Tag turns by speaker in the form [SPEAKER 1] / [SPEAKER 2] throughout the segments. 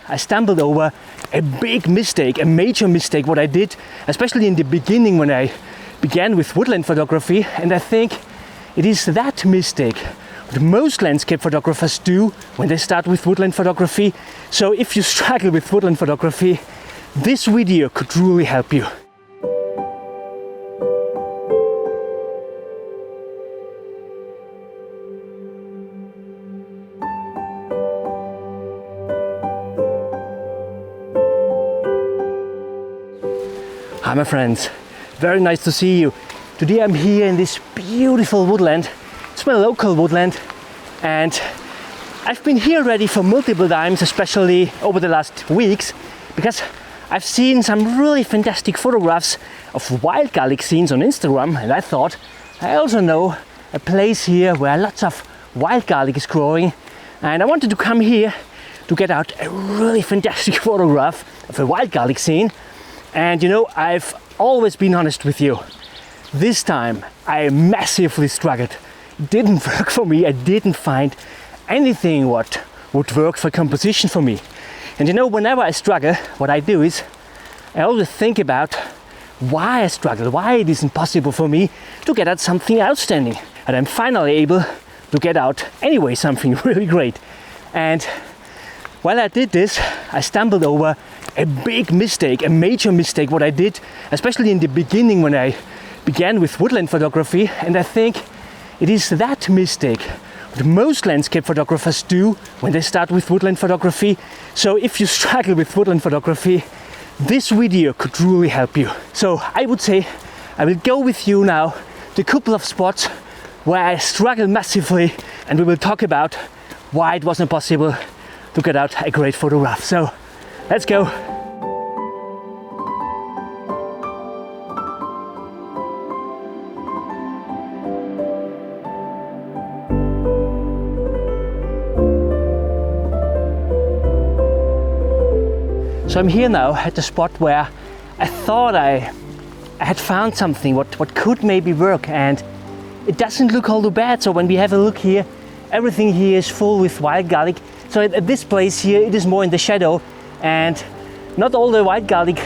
[SPEAKER 1] I stumbled over a big mistake, a major mistake what I did, especially in the beginning when I began with woodland photography, and I think it is that mistake what most landscape photographers do when they start with woodland photography. So if you struggle with woodland photography, this video could really help you. Hi my friends, very nice to see you. Today I'm here in this beautiful woodland. It's my local woodland, and I've been here already for multiple times, especially over the last weeks, because I've seen some really fantastic photographs of wild garlic scenes on Instagram, and I thought I also know a place here where lots of wild garlic is growing, and I wanted to come here to get out a really fantastic photograph of a wild garlic scene. And you know, I've always been honest with you. This time I massively struggled. It didn't work for me. I didn't find anything what would work for composition for me. And you know, whenever I struggle, what I do is I always think about why I struggle, why it isn't possible for me to get out something outstanding. And I'm finally able to get out anyway something really great. And while I did this, I stumbled over a big mistake, a major mistake what I did, especially in the beginning when I began with woodland photography, and I think it is that mistake what most landscape photographers do when they start with woodland photography. So if you struggle with woodland photography, this video could really help you. So I would say I will go with you now to a couple of spots where I struggle massively, and we will talk about why it wasn't possible to get out a great photograph. So let's go. So I'm here now at the spot where I thought I had found something what could maybe work, and it doesn't look all too bad. So when we have a look here, everything here is full with wild garlic. So at this place here, it is more in the shadow, and not all the wild garlic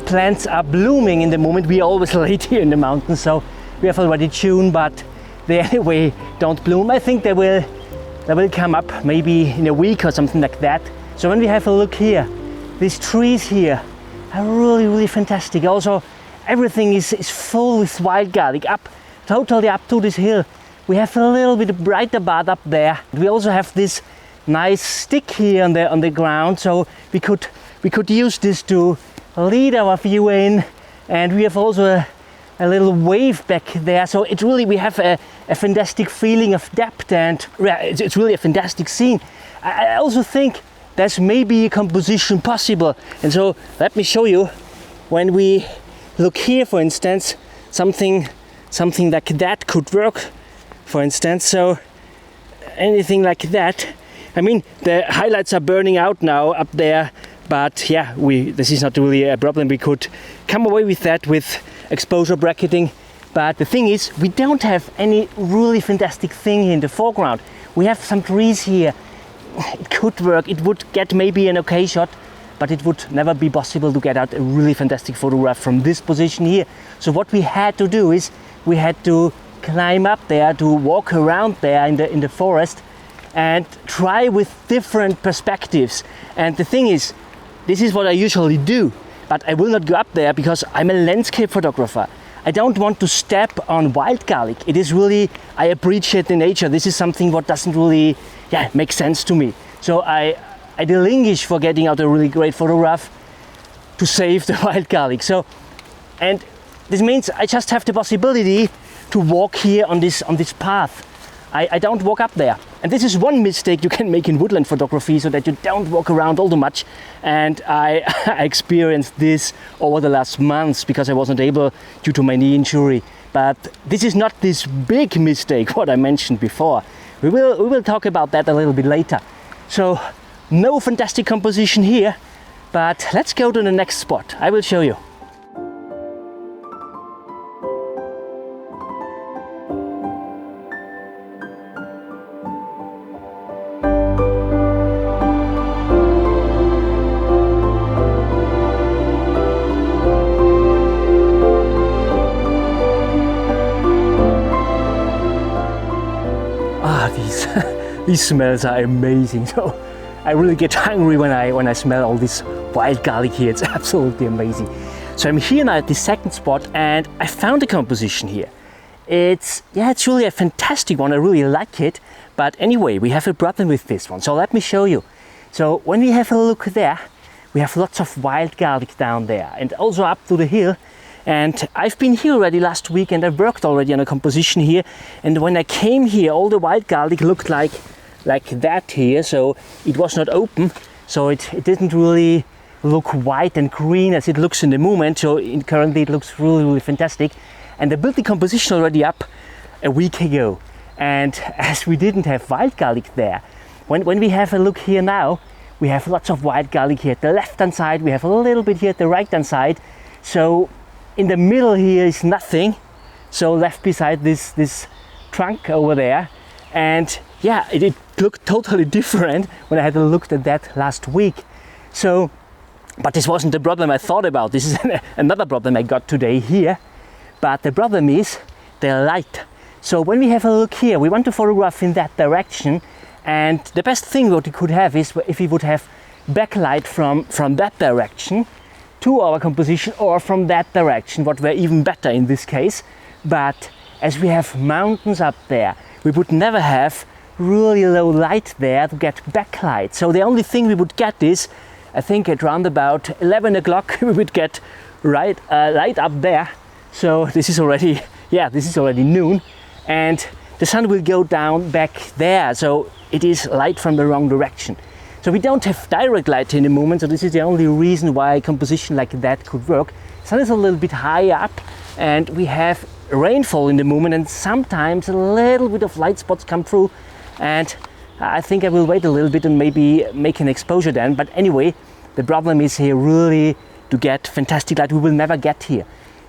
[SPEAKER 1] plants are blooming in the moment. We are always late here in the mountains, so we have already June, but they anyway don't bloom. I think they will come up maybe in a week or something like that. So when we have a look here, these trees here are really fantastic. Also, everything is full with wild garlic, totally up to this hill. We have a little bit brighter bud up there. We also have this nice stick here on the ground, so we could use this to lead our view in, and we have also a little wave back there. So it really, we have a fantastic feeling of depth, and it's really a fantastic scene. I also think there's maybe a composition possible, and so let me show you. When we look here, for instance, something like that could work, for instance. So anything like that. I mean, the highlights are burning out now up there, but yeah, this is not really a problem. We could come away with that with exposure bracketing. But the thing is, we don't have any really fantastic thing in the foreground. We have some trees here. It could work. It would get maybe an okay shot, but it would never be possible to get out a really fantastic photograph from this position here. So what we had to do is we had to climb up there, to walk around there in the forest, and try with different perspectives. And the thing is, this is what I usually do, but I will not go up there because I'm a landscape photographer. I don't want to step on wild garlic. It is really, I appreciate the nature. This is something what doesn't really make sense to me. So I relinquish for getting out a really great photograph to save the wild garlic. So, and this means I just have the possibility to walk here on this path. I don't walk up there. And this is one mistake you can make in woodland photography, so that you don't walk around all too much. And I experienced this over the last months because I wasn't able due to my knee injury. But this is not this big mistake what I mentioned before. We will talk about that a little bit later. So no fantastic composition here, but let's go to the next spot. I will show you. these smells are amazing. So I really get hungry when I smell all this wild garlic here. It's absolutely amazing. So I'm here now at the second spot, and I found a composition here. It's really a fantastic one. I really like it. But anyway, we have a problem with this one. So let me show you. So when we have a look there, we have lots of wild garlic down there, and also up to the hill. And I've been here already last week, and I worked already on a composition here. And when I came here, all the wild garlic looked like that here. So it was not open. So it didn't really look white and green as it looks in the moment. So currently it looks really, really fantastic. And I built the composition already up a week ago. And as we didn't have wild garlic there, when we have a look here now, we have lots of wild garlic here at the left hand side. We have a little bit here at the right hand side. So in the middle here is nothing. So left beside this trunk over there. And yeah, it looked totally different when I had looked at that last week. So, but this wasn't the problem I thought about. This is another problem I got today here. But the problem is the light. So when we have a look here, we want to photograph in that direction. And the best thing what we could have is if we would have backlight from that direction to our composition, or from that direction, what were even better in this case. But as we have mountains up there, we would never have really low light there to get backlight. So the only thing we would get is, I think at around about 11 o'clock we would get light up there. So this is already noon, and the sun will go down back there. So it is light from the wrong direction. So we don't have direct light in the moment, so this is the only reason why a composition like that could work. The sun is a little bit higher up, and we have rainfall in the moment, and sometimes a little bit of light spots come through. And I think I will wait a little bit and maybe make an exposure then. But anyway, the problem is here really to get fantastic light. We will never get here.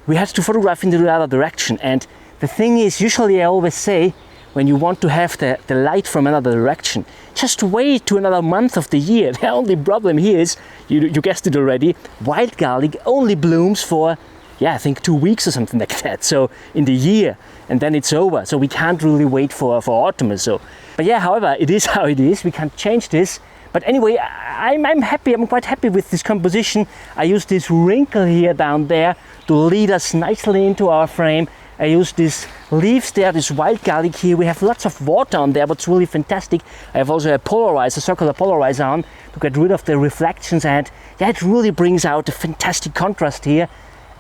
[SPEAKER 1] We have to photograph in the other direction. And the thing is, usually I always say, when you want to have the light from another direction, just wait to another month of the year. The only problem here is, you guessed it already, wild garlic only blooms for, I think 2 weeks or something like that. So in the year, and then it's over. So we can't really wait for autumn or so. But yeah, however, it is how it is. We can't change this. But anyway, I'm happy. I'm quite happy with this composition. I use this wrinkle here down there to lead us nicely into our frame. I use these leaves there, this wild garlic here. We have lots of water on there, but it's really fantastic. I have also a circular polarizer on to get rid of the reflections, and it really brings out a fantastic contrast here.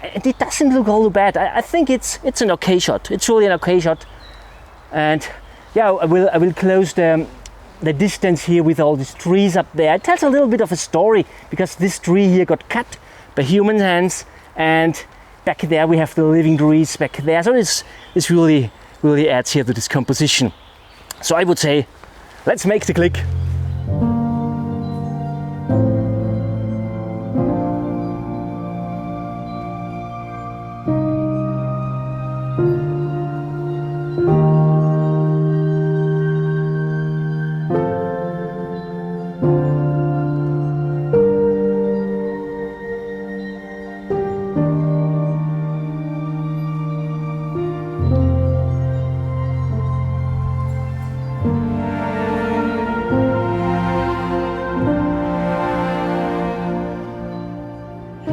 [SPEAKER 1] And it doesn't look all bad. I think it's an okay shot. It's really an okay shot. And I will close the distance here with all these trees up there. It tells a little bit of a story, because this tree here got cut by human hands, and back there we have the living trees back there. So this really adds here to this composition. So I would say, let's make the click.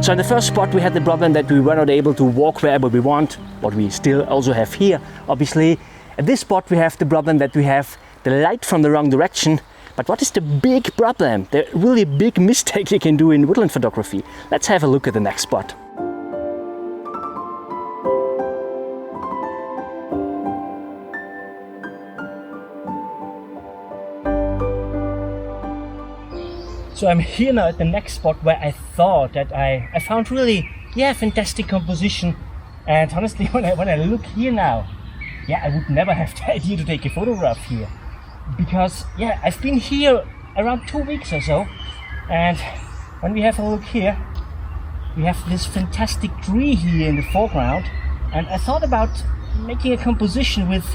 [SPEAKER 1] So in the first spot we had the problem that we were not able to walk wherever we want, what we still also have here, obviously. At this spot we have the problem that we have the light from the wrong direction. But what is the big problem, the really big mistake you can do in woodland photography? Let's have a look at the next spot. So I'm here now at the next spot where I thought that I found really, fantastic composition. And honestly, when I look here now, I would never have the idea to take a photograph here. Because, I've been here around 2 weeks or so. And when we have a look here, we have this fantastic tree here in the foreground. And I thought about making a composition with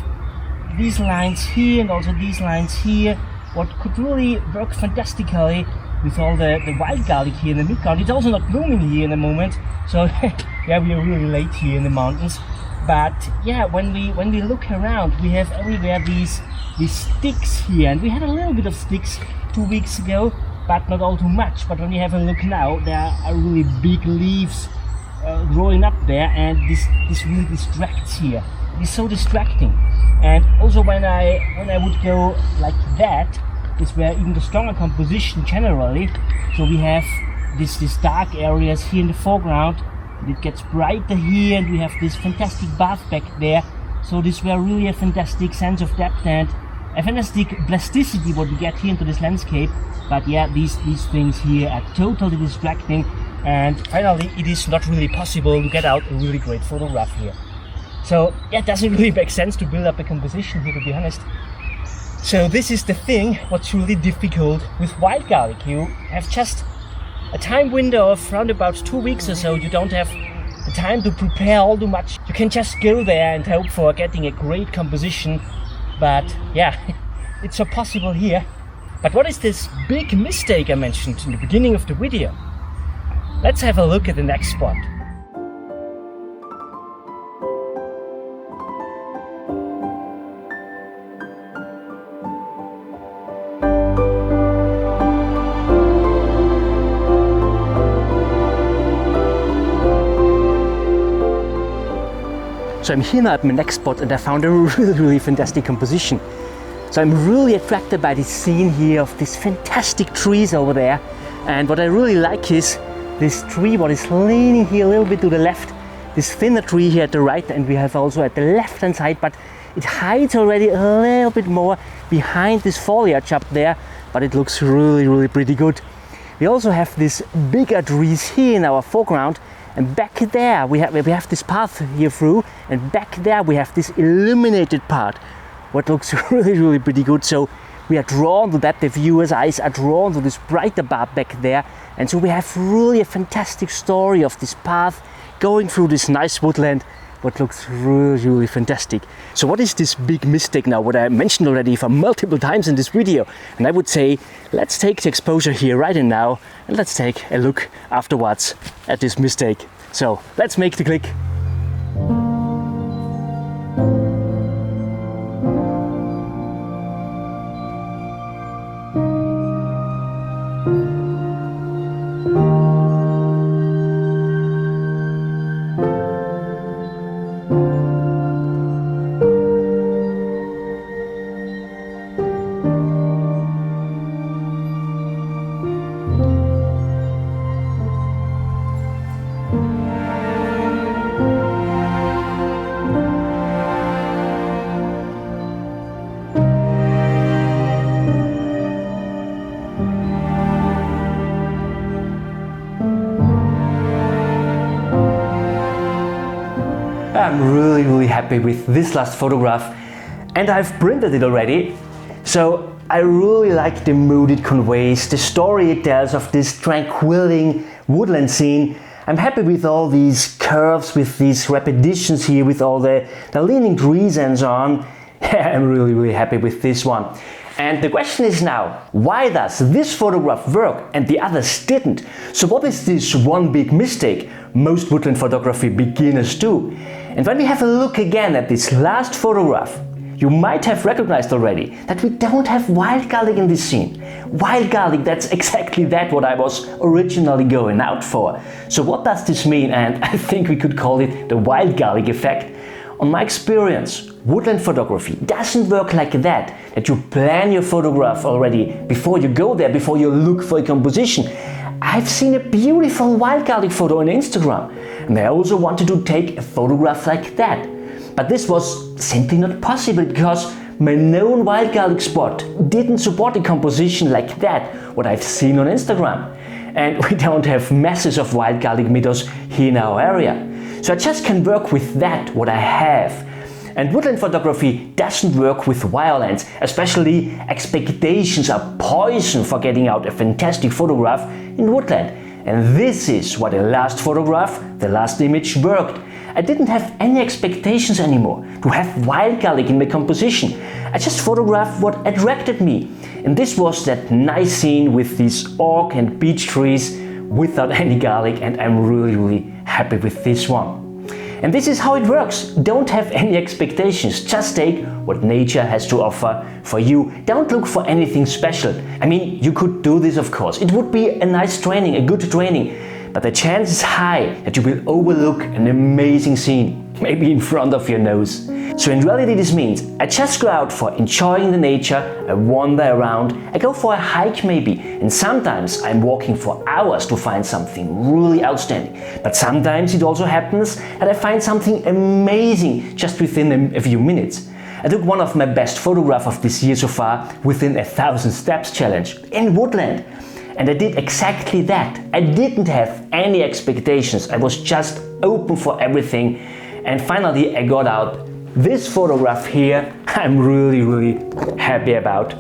[SPEAKER 1] these lines here and also these lines here, what could really work fantastically with all the wild garlic here in the midground. It's also not blooming here in the moment, so we are really late here in the mountains. But yeah, when we look around, we have everywhere these sticks here, and we had a little bit of sticks 2 weeks ago, but not all too much. But when we have a look now, there are really big leaves growing up there, and this really distracts here. It's so distracting. And also when I would go like that, this were even the stronger composition generally. So we have these dark areas here in the foreground, and it gets brighter here, and we have this fantastic bath back there. So this were really a fantastic sense of depth and a fantastic plasticity what we get here into this landscape. But yeah, these things here are totally distracting, and finally it is not really possible to get out a really great photograph here. So yeah, it doesn't really make sense to build up a composition here, to be honest. So this is the thing what's really difficult with wild garlic. You have just a time window of around about 2 weeks or so. You don't have the time to prepare all too much. You can just go there and hope for getting a great composition. But yeah, it's so possible here. But what is this big mistake I mentioned in the beginning of the video? Let's have a look at the next spot. So I'm here now at my next spot, and I found a really fantastic composition. So I'm really attracted by this scene here of these fantastic trees over there. And what I really like is this tree what is leaning here a little bit to the left, this thinner tree here at the right, and we have also at the left hand side, but it hides already a little bit more behind this foliage up there, but it looks really pretty good. We also have these bigger trees here in our foreground, and back there we have this path here through, and back there we have this illuminated part, what looks really pretty good. So we are drawn to that, the viewer's eyes are drawn to this brighter part back there, and so we have really a fantastic story of this path going through this nice woodland, what looks really fantastic. So what is this big mistake now, what I mentioned already for multiple times in this video? And I would say, let's take the exposure here right and now, and let's take a look afterwards at this mistake. So let's make the click. I'm really happy with this last photograph, and I've printed it already. So I really like the mood it conveys, the story it tells of this tranquil woodland scene. I'm happy with all these curves, with these repetitions here, with all the leaning trees and so on. Yeah, I'm really happy with this one. And the question is now, why does this photograph work and the others didn't? So what is this one big mistake most woodland photography beginners do? And when we have a look again at this last photograph, you might have recognized already that we don't have wild garlic in this scene. Wild garlic, that's exactly that what I was originally going out for. So what does this mean? And I think we could call it the wild garlic effect. On my experience, woodland photography doesn't work like that you plan your photograph already before you go there, before you look for a composition. I've seen a beautiful wild garlic photo on Instagram, and I also wanted to take a photograph like that. But this was simply not possible because my known wild garlic spot didn't support a composition like that, what I've seen on Instagram. And we don't have masses of wild garlic meadows here in our area. So I just can work with that, what I have. And woodland photography doesn't work with violence, especially expectations are poison for getting out a fantastic photograph in woodland. And this is what the last photograph, the last image, worked. I didn't have any expectations anymore to have wild garlic in my composition. I just photographed what attracted me. And this was that nice scene with these oak and beech trees without any garlic, and I'm really happy with this one. And this is how it works. Don't have any expectations, just take what nature has to offer for you. Don't look for anything special. I mean, you could do this of course. It would be a nice training, a good training, but the chance is high that you will overlook an amazing scene, maybe in front of your nose. So in reality this means I just go out for enjoying the nature, I wander around, I go for a hike maybe, and sometimes I'm walking for hours to find something really outstanding. But sometimes it also happens that I find something amazing just within a few minutes. I took one of my best photographs of this year so far within 1,000 steps challenge in Woodland. And I did exactly that. I didn't have any expectations, I was just open for everything. And finally I got out this photograph here. I'm really happy about.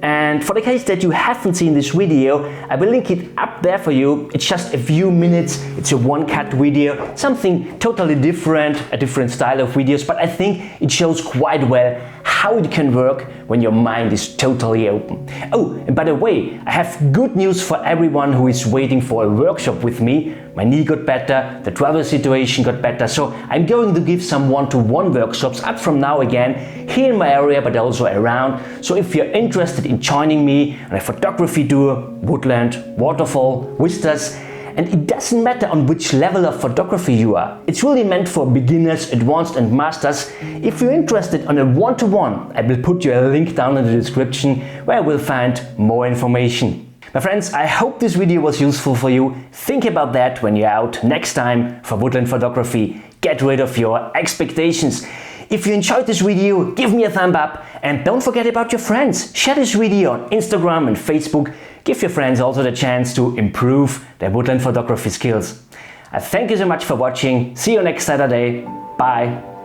[SPEAKER 1] And for the case that you haven't seen this video, I will link it up there for you. It's just a few minutes, it's a one-cut video, something totally different, a different style of videos, but I think it shows quite well how it can work when your mind is totally open. Oh, and by the way, I have good news for everyone who is waiting for a workshop with me. My knee got better, the travel situation got better, so I'm going to give some one-to-one workshops up from now again, here in my area but also around. So if you're interested in joining me on a photography tour, woodland, waterfall, vistas, and it doesn't matter on which level of photography you are. It's really meant for beginners, advanced and masters. If you're interested on a one-to-one, I will put you a link down in the description where you will find more information. My friends, I hope this video was useful for you. Think about that when you're out next time for Woodland Photography. Get rid of your expectations. If you enjoyed this video, give me a thumb up and don't forget about your friends. Share this video on Instagram and Facebook. Give your friends also the chance to improve their woodland photography skills. I thank you so much for watching. See you next Saturday. Bye.